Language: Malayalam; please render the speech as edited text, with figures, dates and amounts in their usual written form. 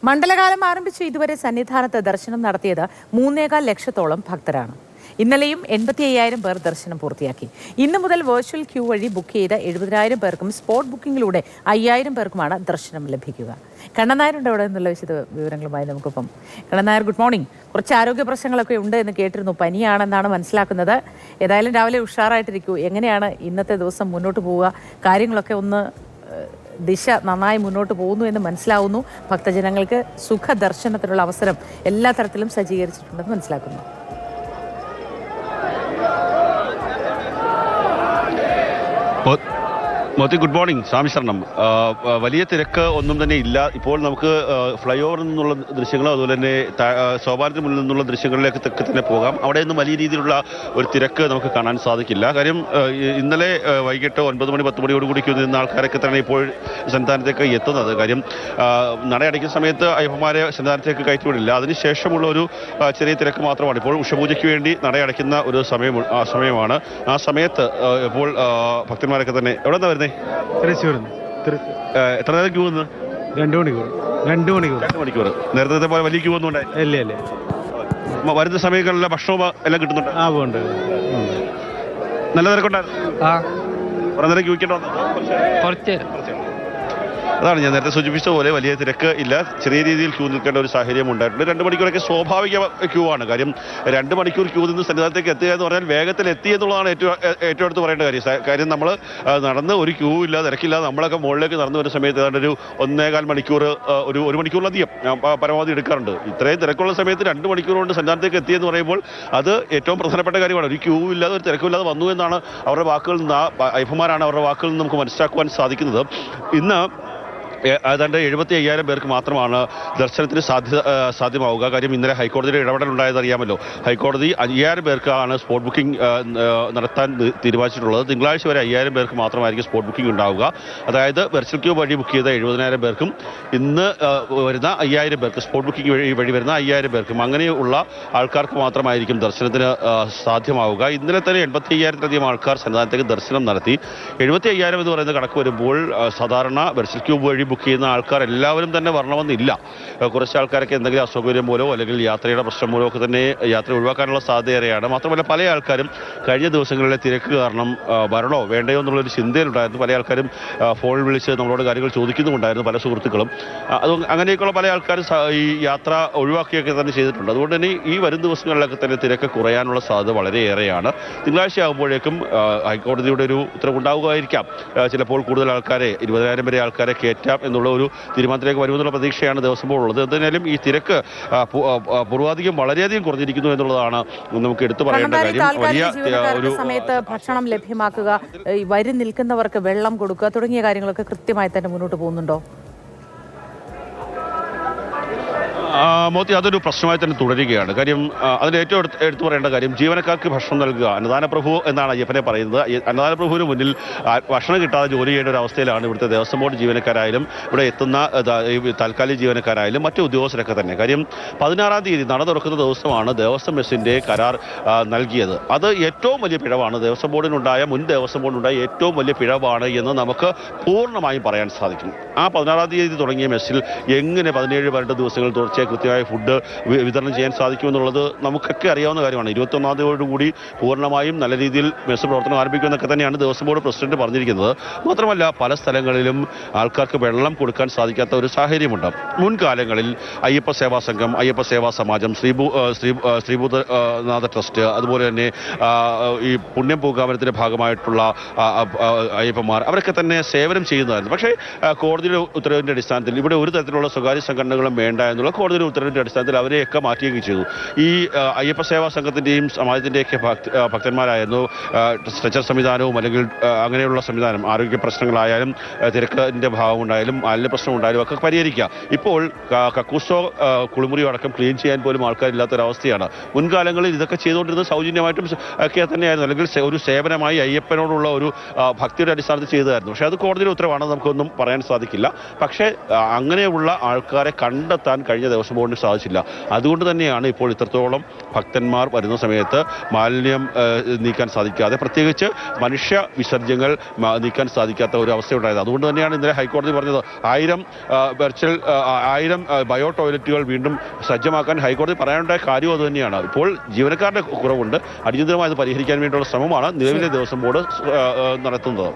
മണ്ഡലകാലം ആരംഭിച്ച് ഇതുവരെ സന്നിധാനത്ത് ദർശനം നടത്തിയത് 3.25 ലക്ഷത്തോളം ഭക്തരാണ്. ഇന്നലെയും 85,000 പേർ ദർശനം പൂർത്തിയാക്കി. ഇന്നു മുതൽ വെർച്വൽ ക്യൂ വഴി ബുക്ക് ചെയ്ത 70,000 പേർക്കും സ്പോട്ട് ബുക്കിംഗിലൂടെ 5,000 പേർക്കുമാണ് ദർശനം ലഭിക്കുക. കണ്ണൻ നായരുണ്ട് അവിടെ നിന്നുള്ള വിശദ വിവരങ്ങളുമായി നമുക്കിപ്പം. Kannan Nair, good morning. കുറച്ച് ആരോഗ്യ പ്രശ്നങ്ങളൊക്കെ ഉണ്ട് എന്ന് കേട്ടിരുന്നു, പനിയാണെന്നാണ് മനസ്സിലാക്കുന്നത്. ഏതായാലും രാവിലെ ഉഷാറായിട്ടിരിക്കൂ. എങ്ങനെയാണ് ഇന്നത്തെ ദിവസം മുന്നോട്ട് പോവുക? കാര്യങ്ങളൊക്കെ ഒന്ന് ദിശ നന്നായി മുന്നോട്ട് പോകുന്നു എന്ന് മനസ്സിലാവുന്നു. ഭക്തജനങ്ങൾക്ക് സുഖദർശനത്തിനുള്ള അവസരം എല്ലാ തരത്തിലും സജ്ജീകരിച്ചിട്ടുണ്ടെന്ന് മനസ്സിലാക്കുന്നു. Moti, good morning. ശരണം. വലിയ തിരക്ക് ഒന്നും തന്നെ ഇല്ല. ഇപ്പോൾ നമുക്ക് ഫ്ലൈ ഓവറിൽ നിന്നുള്ള ദൃശ്യങ്ങളോ അതുപോലെ തന്നെ സോപാനത്തിന് മുന്നിൽ നിന്നുള്ള ദൃശ്യങ്ങളിലേക്ക് തന്നെ പോകാം. അവിടെ ഒന്നും വലിയ രീതിയിലുള്ള ഒരു തിരക്ക് നമുക്ക് കാണാൻ സാധിക്കില്ല. കാര്യം ഇന്നലെ വൈകിട്ട് 9 മണി 10 മണിയോടുകൂടി ക്യൂ നിന്ന ആൾക്കാരൊക്കെ തന്നെ ഇപ്പോൾ സന്നിധാനത്തേക്ക് എത്തുന്നത്. കാര്യം നടയടയ്ക്കുന്ന സമയത്ത് അയ്യപ്പന്മാരെ സന്നിധാനത്തേക്ക് കയറ്റിവിടില്ല. അതിനുശേഷമുള്ള ഒരു ചെറിയ തിരക്ക് മാത്രമാണ്. ഇപ്പോൾ ഉഷപൂജയ്ക്ക് വേണ്ടി നടയടയ്ക്കുന്ന ഒരു സമയമാണ്. ആ സമയത്ത് ഇപ്പോൾ ഭക്തന്മാരൊക്കെ തന്നെ എവിടെ നിന്നാണ് വരുന്നത്? തൃശ്ശൂർ. എത്ര നേരം ക്യൂ വന്ന്? 2 മണിക്കൂർ. നേരത്തെ പോലെ വലിയ ക്യൂ ഒന്നും ഉണ്ടായി? ഇല്ല. വരുന്ന സമയങ്ങളിലെ ഭക്ഷണം എല്ലാം കിട്ടുന്നുണ്ട്? ഉണ്ട്. നല്ല തിരക്കുണ്ടായിരുന്നു? കുറെ നേരം ക്യൂ വെക്കേണ്ടോ? കുറച്ച്. അതാണ് ഞാൻ നേരത്തെ സൂചിപ്പിച്ച പോലെ വലിയ തിരക്ക് ഇല്ല. ചെറിയ രീതിയിൽ ക്യൂ നിൽക്കേണ്ട ഒരു സാഹചര്യം ഉണ്ടായിട്ടുണ്ട്. 2 മണിക്കൂറൊക്കെ സ്വാഭാവിക ക്യൂ ആണ്. കാര്യം 2 മണിക്കൂർ ക്യൂ നിന്ന് സന്നിധാനത്തേക്ക് എത്തുക എന്ന് പറഞ്ഞാൽ വേഗത്തിൽ എത്തി എന്നുള്ളതാണ് ഏറ്റവും അടുത്ത് പറയേണ്ട കാര്യം. നമ്മൾ നടന്ന് ഒരു ക്യൂ ഇല്ല, തിരക്കില്ലാതെ നമ്മളൊക്കെ മുകളിലേക്ക് നടന്നു വരുന്ന സമയത്ത് ഏതാണ്ട് ഒരു 1.25 മണിക്കൂർ, ഒരു മണിക്കൂറിലധികം പരമാവധി എടുക്കാറുണ്ട്. ഇത്രയും തിരക്കുള്ള സമയത്ത് 2 മണിക്കൂർ കൊണ്ട് സന്നിധാനത്തേക്ക് എത്തിയെന്ന് പറയുമ്പോൾ അത് ഏറ്റവും പ്രധാനപ്പെട്ട കാര്യമാണ്. ഒരു ക്യൂ ഇല്ലാതെ ഒരു തിരക്കില്ലാതെ വന്നു എന്നാണ് അവരുടെ വാക്കുകളിൽ നിന്ന്, അയ്യപ്പന്മാരാണ് അവരുടെ വാക്കുകളിൽ നിന്ന് നമുക്ക് മനസ്സിലാക്കുവാൻ സാധിക്കുന്നത്. ഇന്ന് ഏതാണ്ട് 75,000 പേർക്ക് മാത്രമാണ് ദർശനത്തിന് സാധ്യമാവുക. കാര്യം ഇന്നലെ ഹൈക്കോടതിയുടെ ഇടപെടലുണ്ടായത് അറിയാമല്ലോ. ഹൈക്കോടതി 5,000 പേർക്കാണ് സ്പോട്ട് ബുക്കിംഗ് നടത്താൻ തീരുമാനിച്ചിട്ടുള്ളത്. തിങ്കളാഴ്ച വരെ 5,000 പേർക്ക് മാത്രമായിരിക്കും സ്പോട്ട് ബുക്കിംഗ് ഉണ്ടാവുക. അതായത് വെർച്വൽ ക്യൂ വഴി ബുക്ക് ചെയ്ത 70,000 പേർക്കും ഇന്ന് വരുന്ന 5,000 പേർക്ക് സ്പോട്ട് ബുക്കിംഗ് വഴി വരുന്ന 5,000 പേർക്കും അങ്ങനെയുള്ള ആൾക്കാർക്ക് മാത്രമായിരിക്കും ദർശനത്തിന് സാധ്യമാവുക. ഇന്നലെ തന്നെ 85,000-ലധികം ആൾക്കാർ സന്നിധാനത്തേക്ക് ദർശനം നടത്തി. 75,000 എന്ന് പറയുന്ന കണക്ക് വരുമ്പോൾ സാധാരണ വെർച്വൽ ക്യൂ വഴി ബുക്ക് ചെയ്യുന്ന ആൾക്കാർ എല്ലാവരും തന്നെ വരണമെന്നില്ല. കുറച്ച് ആൾക്കാരൊക്കെ എന്തെങ്കിലും അസൗകര്യം മൂലമോ അല്ലെങ്കിൽ യാത്രയുടെ പ്രശ്നം മൂലമോ ഒക്കെ തന്നെ യാത്ര ഒഴിവാക്കാനുള്ള സാധ്യതയേറെയാണ്. മാത്രമല്ല പല ആൾക്കാരും കഴിഞ്ഞ ദിവസങ്ങളിലെ തിരക്ക് കാരണം വരണോ വേണ്ടയോ എന്നുള്ളൊരു ചിന്തയിലുണ്ടായിരുന്നു. പല ആൾക്കാരും ഫോണിൽ വിളിച്ച് നമ്മളോട് കാര്യങ്ങൾ ചോദിക്കുന്നുമുണ്ടായിരുന്നു, പല സുഹൃത്തുക്കളും. അങ്ങനെയൊക്കെയുള്ള പല ആൾക്കാരും ഈ യാത്ര ഒഴിവാക്കിയൊക്കെ തന്നെ ചെയ്തിട്ടുണ്ട്. അതുകൊണ്ട് തന്നെ ഈ വരും ദിവസങ്ങളിലൊക്കെ തന്നെ തിരക്ക് കുറയാനുള്ള സാധ്യത വളരെയേറെയാണ്. തിങ്കളാഴ്ച ആകുമ്പോഴേക്കും ഹൈക്കോടതിയുടെ ഒരു ഉത്തരവുണ്ടാവുകയായിരിക്കാം. ചിലപ്പോൾ കൂടുതൽ ആൾക്കാരെ 20,000 വരെ ആൾക്കാരെ കയറ്റാം എന്നുള്ള ഒരു തീരുമാനത്തിലേക്ക് വരുമെന്നുള്ള പ്രതീക്ഷയാണ് ദേവസ്വം ബോർഡ് ഉള്ളത്. എന്തായാലും ഈ തിരക്ക് പൂർവാധികം വളരെയധികം കുറഞ്ഞിരിക്കുന്നു എന്നുള്ളതാണ് നമുക്ക് എടുത്തു പറയേണ്ട കാര്യം. വലിയ സമയത്ത് ഭക്ഷണം ലഭ്യമാക്കുക, വരി നിൽക്കുന്നവർക്ക് വെള്ളം കൊടുക്കുക തുടങ്ങിയ കാര്യങ്ങളൊക്കെ കൃത്യമായി തന്നെ മുന്നോട്ട് പോകുന്നുണ്ടോ? മോത്തി, അതൊരു പ്രശ്നമായി തന്നെ തുടരുകയാണ്. കാര്യം അതിൽ ഏറ്റവും എടുത്തു പറയേണ്ട കാര്യം ജീവനക്കാർക്ക് ഭക്ഷണം നൽകുക. അന്നദാന പ്രഭു എന്നാണ് അയ്യപ്പനെ പറയുന്നത്. അന്നദാന പ്രഭുവിന് മുന്നിൽ ഭക്ഷണം കിട്ടാതെ ജോലി ചെയ്യേണ്ട ഒരു അവസ്ഥയിലാണ് ഇവിടുത്തെ ദേവസ്വം ബോർഡ് ജീവനക്കാരായാലും ഇവിടെ എത്തുന്ന താൽക്കാലിക ജീവനക്കാരായാലും മറ്റു ഉദ്യോഗസ്ഥരൊക്കെ തന്നെ. കാര്യം 16-ാം തീയതി നട തുറക്കുന്ന ദിവസമാണ് ദേവസ്വം ബസ്സിൻ്റെ കരാർ നൽകിയത്. അത് ഏറ്റവും വലിയ പിഴവാണ്. ദേവസ്വം ബോർഡിനുണ്ടായ മുൻ ദേവസ്വം ബോർഡിനുണ്ടായ ഏറ്റവും വലിയ പിഴവാണ് എന്ന് നമുക്ക് പൂർണ്ണമായും പറയാൻ സാധിക്കും. ആ 16-ാം തീയതി തുടങ്ങിയ മെസ്സിൽ എങ്ങനെ 17-18 ദിവസങ്ങൾ തുടർച്ചയായി കൃത്യമായ ഫുഡ് വിതരണം ചെയ്യാൻ സാധിക്കുമെന്നുള്ളത് നമുക്കൊക്കെ അറിയാവുന്ന കാര്യമാണ്. 21-ാം തീയതിയോടുകൂടി പൂർണ്ണമായും നല്ല രീതിയിൽ മെസ്സ് പ്രവർത്തനം ആരംഭിക്കുമെന്നൊക്കെ തന്നെയാണ് ദേവസ്വം ബോർഡ് പ്രസിഡന്റ് പറഞ്ഞിരിക്കുന്നത്. മാത്രമല്ല പല സ്ഥലങ്ങളിലും ആൾക്കാർക്ക് വെള്ളം കൊടുക്കാൻ സാധിക്കാത്ത ഒരു സാഹചര്യമുണ്ട്. മുൻകാലങ്ങളിൽ അയ്യപ്പ സേവാ സംഘം, അയ്യപ്പ സേവാ സമാജം, ശ്രീഭൂതനാഥ ട്രസ്റ്റ്, അതുപോലെ തന്നെ ഈ പുണ്യം പൂങ്കാവനത്തിന്റെ ഭാഗമായിട്ടുള്ള അയ്യപ്പന്മാർ അവരൊക്കെ തന്നെ സേവനം ചെയ്യുന്നതായിരുന്നു. പക്ഷേ കോടതിയുടെ ഉത്തരവിന്റെ അടിസ്ഥാനത്തിൽ ഇവിടെ ഒരു തരത്തിലുള്ള സ്വകാര്യ സംഘടനകളും വേണ്ട എന്നുള്ള കോടതിയുടെ ഉത്തരവിന്റെ അടിസ്ഥാനത്തിൽ അവരെയൊക്കെ മാറ്റുകയും ചെയ്തു. ഈ അയ്യപ്പ സേവാ സംഘത്തിന്റെയും സമാജത്തിന്റെയൊക്കെ ഭക്തന്മാരായിരുന്നു. സ്ട്രെച്ചർ സംവിധാനവും അല്ലെങ്കിൽ അങ്ങനെയുള്ള സംവിധാനം, ആരോഗ്യ പ്രശ്നങ്ങളായാലും തിരക്കിന്റെ ഭാഗമുണ്ടായാലും മാലിന്യ പ്രശ്നം ഉണ്ടായാലും ഒക്കെ പരിഹരിക്കുക. ഇപ്പോൾ കക്കൂസോ കുളിമുറിയോ അടക്കം ക്ലീൻ ചെയ്യാൻ പോലും ആൾക്കാരില്ലാത്തൊരവസ്ഥയാണ്. മുൻകാലങ്ങളിൽ ഇതൊക്കെ ചെയ്തുകൊണ്ടിരുന്നത് സൗജന്യമായിട്ടും ഒക്കെ തന്നെയായിരുന്നു, അല്ലെങ്കിൽ ഒരു സേവനമായി അയ്യപ്പനോടുള്ള ഒരു ഭക്തിയുടെ അടിസ്ഥാനത്തിൽ ചെയ്തതായിരുന്നു. പക്ഷേ അത് കോടതിയുടെ ഉത്തരവാണെന്ന് നമുക്കൊന്നും പറയാൻ സാധിക്കില്ല. പക്ഷേ അങ്ങനെയുള്ള ആൾക്കാരെ കണ്ടെത്താൻ കഴിഞ്ഞ ദിവസം ദേവസ്വം ബോർഡിന് സാധിച്ചില്ല. അതുകൊണ്ട് തന്നെയാണ് ഇപ്പോൾ ഇത്രത്തോളം ഭക്തന്മാർ വരുന്ന സമയത്ത് മാലിന്യം നീക്കാൻ സാധിക്കാതെ, പ്രത്യേകിച്ച് മനുഷ്യ വിസർജ്യങ്ങൾ നീക്കാൻ സാധിക്കാത്ത ഒരു അവസ്ഥയുണ്ടായത്. അതുകൊണ്ട് തന്നെയാണ് ഇന്നലെ ഹൈക്കോടതി പറഞ്ഞത് 1000 ബയോ ടോയ്ലറ്റുകൾ വീണ്ടും സജ്ജമാക്കാൻ ഹൈക്കോടതി പറയാനുണ്ടായ കാര്യം അതുതന്നെയാണ്. ഇപ്പോൾ ജീവനക്കാരുടെ കുറവുണ്ട്. അടിയന്തരമായി അത് പരിഹരിക്കാൻ വേണ്ടിയുള്ള ശ്രമമാണ് നിലവിലെ ദേവസ്വം ബോർഡ് നടത്തുന്നത്.